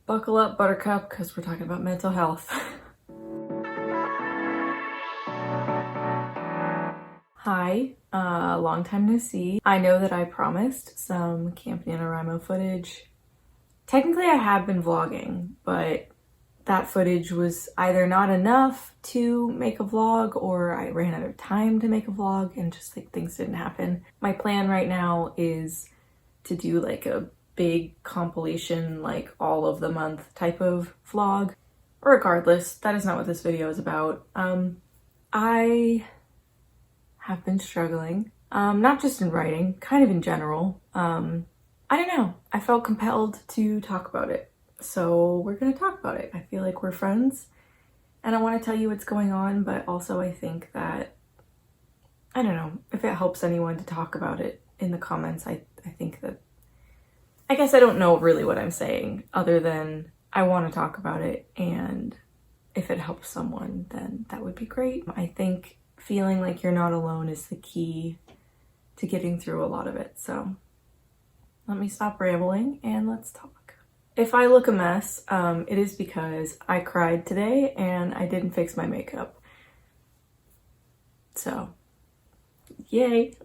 Buckle up, Buttercup, because we're talking about mental health. Hi, long time no see. I know that I promised some Camp NaNoWriMo footage. Technically I have been vlogging, but that footage was either not enough to make a vlog or I ran out of time to make a vlog and just like things didn't happen. My plan right now is to do like a big compilation, like all of the month type of vlog. Regardless, that is not what this video is about. I have been struggling, not just in writing, kind of in general. I don't know, I felt compelled to talk about it. So we're gonna talk about it. I feel like we're friends and I want to tell you what's going on, but also I think that, I don't know, if it helps anyone to talk about it in the comments, I think that, I guess I don't know really what I'm saying other than I want to talk about it, and if it helps someone, then that would be great. I think feeling like you're not alone is the key to getting through a lot of it. So let me stop rambling and let's talk. If I look a mess, it is because I cried today and I didn't fix my makeup. So, yay.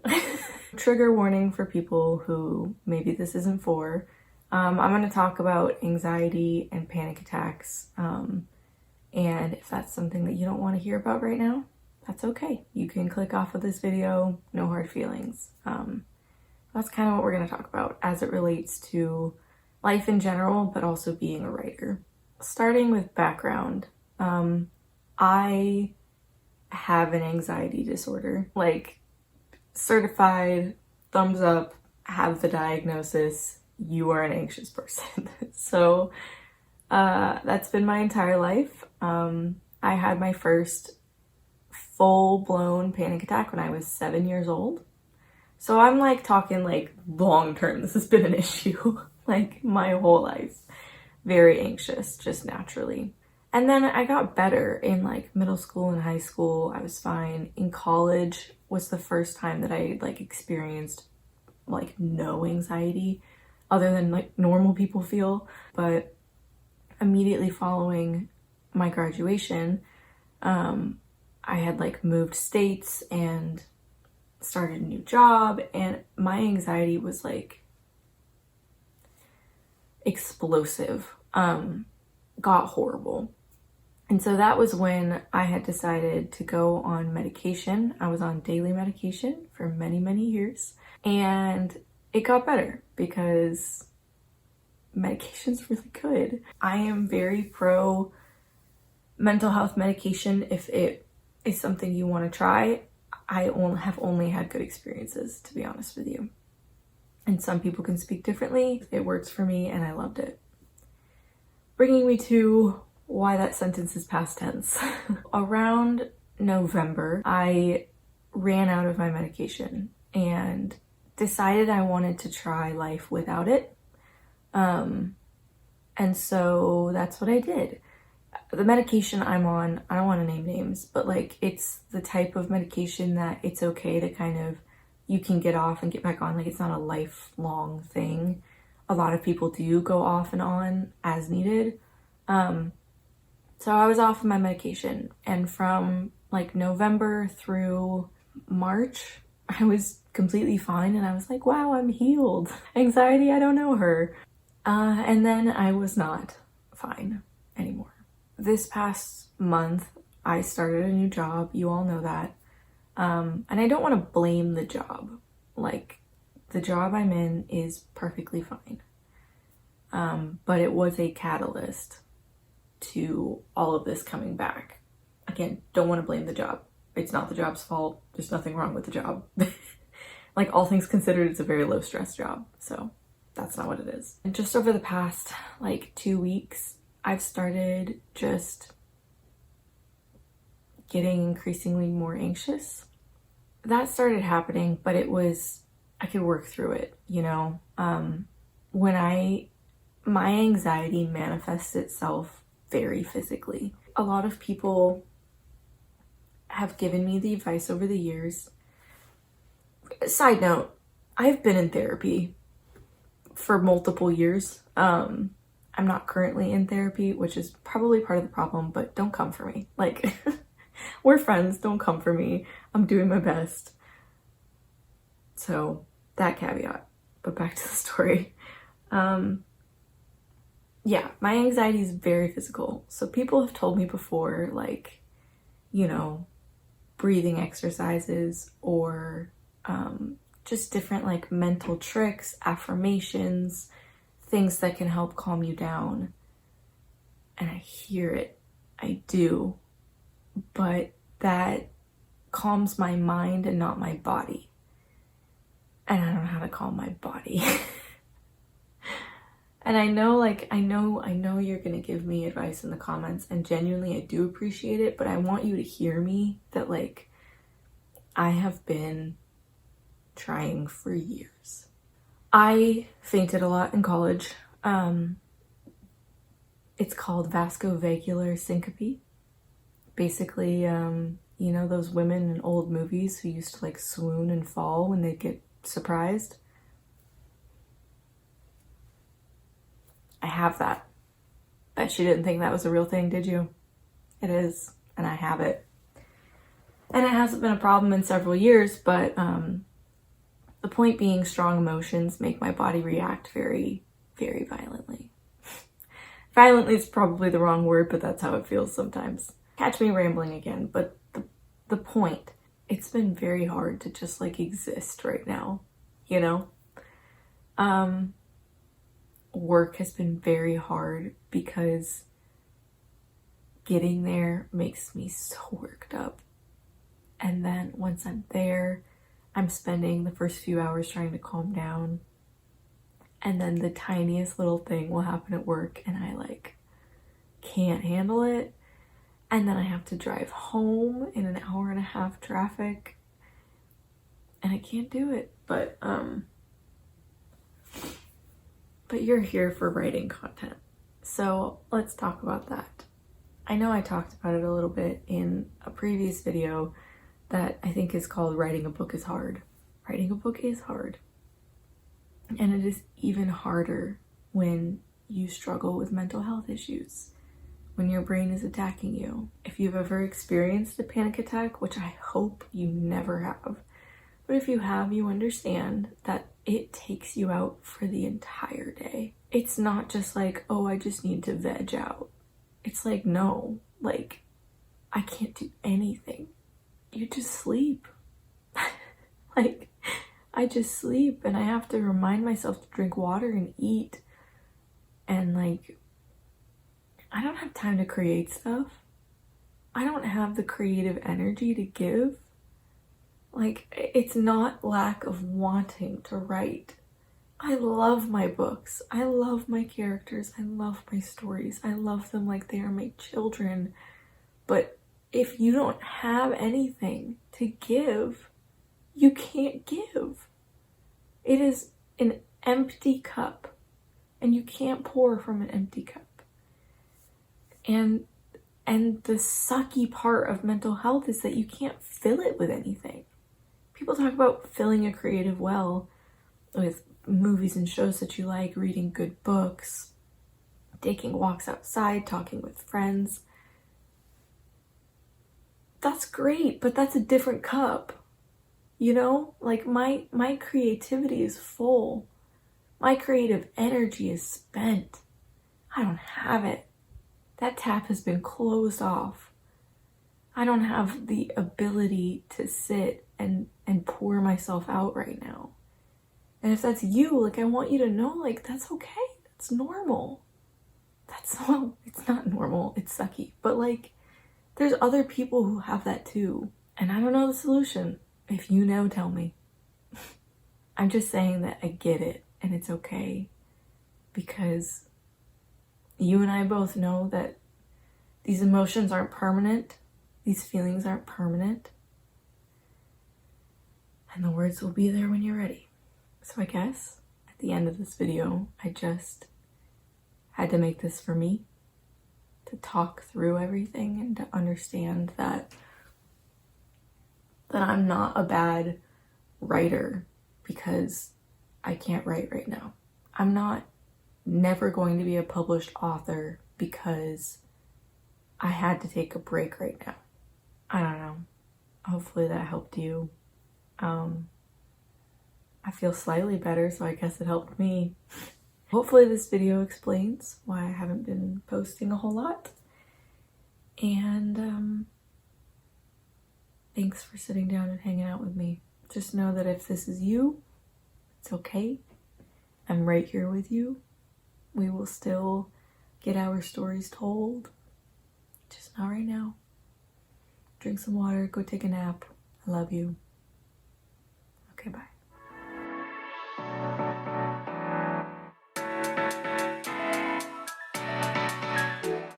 Trigger warning for people who maybe this isn't for. I'm going to talk about anxiety and panic attacks. And if that's something that you don't want to hear about right now, that's okay. You can click off of this video, no hard feelings. That's kind of what we're going to talk about as it relates to life in general, but also being a writer. Starting with background, I have an anxiety disorder, like certified, thumbs up, have the diagnosis, you are an anxious person. So that's been my entire life. I had my first full-blown panic attack when I was 7 years old. So I'm like talking like long term, this has been an issue like my whole life. Very anxious, just naturally. And then I got better in like middle school and high school. I was fine. In college was the first time that I like experienced like no anxiety other than like normal people feel. But immediately following my graduation, I had like moved states and started a new job, and my anxiety was like explosive, got horrible. And so that was when I had decided to go on medication. I was on daily medication for many, many years, and it got better because medication's really good. I am very pro mental health medication if it is something you want to try. I have only had good experiences, to be honest with you. And some people can speak differently. It works for me and I loved it. Bringing me to why that sentence is past tense. Around November, I ran out of my medication and decided I wanted to try life without it. And so that's what I did. The medication I'm on, I don't want to name names, but like it's the type of medication that it's okay to kind of, you can get off and get back on. Like it's not a lifelong thing. A lot of people do go off and on as needed. So I was off of my medication, and from like November through March, I was completely fine and I was like, wow, I'm healed. Anxiety, I don't know her. And then I was not fine anymore. This past month, I started a new job. You all know that. And I don't want to blame the job. Like, the job I'm in is perfectly fine. But it was a catalyst to all of this coming back. Again, don't want to blame the job. It's not the job's fault. There's nothing wrong with the job. Like, all things considered, it's a very low stress job. So that's not what it is. And just over the past like 2 weeks, I've started just getting increasingly more anxious. That started happening, but it was, I could work through it, you know? My anxiety manifests itself very physically. A lot of people have given me the advice over the years. Side note, I've been in therapy for multiple years. I'm not currently in therapy, which is probably part of the problem, but don't come for me. Like, we're friends, don't come for me. I'm doing my best. So, that caveat. But back to the story. Yeah, my anxiety is very physical. So people have told me before, like, you know, breathing exercises or just different like mental tricks, affirmations, things that can help calm you down. And I hear it, I do, but that calms my mind and not my body. And I don't know how to calm my body. And I know you're gonna give me advice in the comments, and genuinely I do appreciate it, but I want you to hear me that like I have been trying for years. I fainted a lot in college. It's called vascular syncope. Basically, you know those women in old movies who used to like swoon and fall when they get surprised? I have that. Bet you didn't think that was a real thing, did you? It is, and I have it. And it hasn't been a problem in several years, but the point being, strong emotions make my body react very, very violently. Violently is probably the wrong word, but that's how it feels sometimes. Catch me rambling again, but the point, it's been very hard to just like exist right now, you know? Work has been very hard because getting there makes me so worked up. And then once I'm there, I'm spending the first few hours trying to calm down. And then the tiniest little thing will happen at work and I like can't handle it. And then I have to drive home in an hour and a half traffic. And I can't do it. But you're here for writing content. So let's talk about that. I know I talked about it a little bit in a previous video that I think is called Writing a Book is Hard. Writing a book is hard. And it is even harder when you struggle with mental health issues, when your brain is attacking you. If you've ever experienced a panic attack, which I hope you never have, but if you have, you understand that it takes you out for the entire day. It's not just like, oh, I just need to veg out. It's like, no, like, I can't do anything. You just sleep. Like, I just sleep and I have to remind myself to drink water and eat. And like, I don't have time to create stuff. I don't have the creative energy to give. Like, it's not lack of wanting to write. I love my books. I love my characters. I love my stories. I love them like they are my children. But if you don't have anything to give, you can't give. It is an empty cup, and you can't pour from an empty cup. And the sucky part of mental health is that you can't fill it with anything. People talk about filling a creative well with movies and shows that you like, reading good books, taking walks outside, talking with friends. That's great, but that's a different cup. You know, like my creativity is full. My creative energy is spent. I don't have it. That tap has been closed off. I don't have the ability to sit and pour myself out right now. And if that's you, like, I want you to know, like, that's okay. That's normal. Well, it's not normal. It's sucky. But like, there's other people who have that too. And I don't know the solution. If you know, tell me. I'm just saying that I get it and it's okay, because you and I both know that these emotions aren't permanent. These feelings aren't permanent. And the words will be there when you're ready. So I guess at the end of this video, I just had to make this for me, to talk through everything and to understand that I'm not a bad writer because I can't write right now. I'm not never going to be a published author because I had to take a break right now. I don't know. Hopefully that helped you. I feel slightly better, so I guess it helped me. Hopefully this video explains why I haven't been posting a whole lot. And thanks for sitting down and hanging out with me. Just know that if this is you, it's okay. I'm right here with you. We will still get our stories told. Just not right now. Drink some water, go take a nap. I love you. Okay, bye.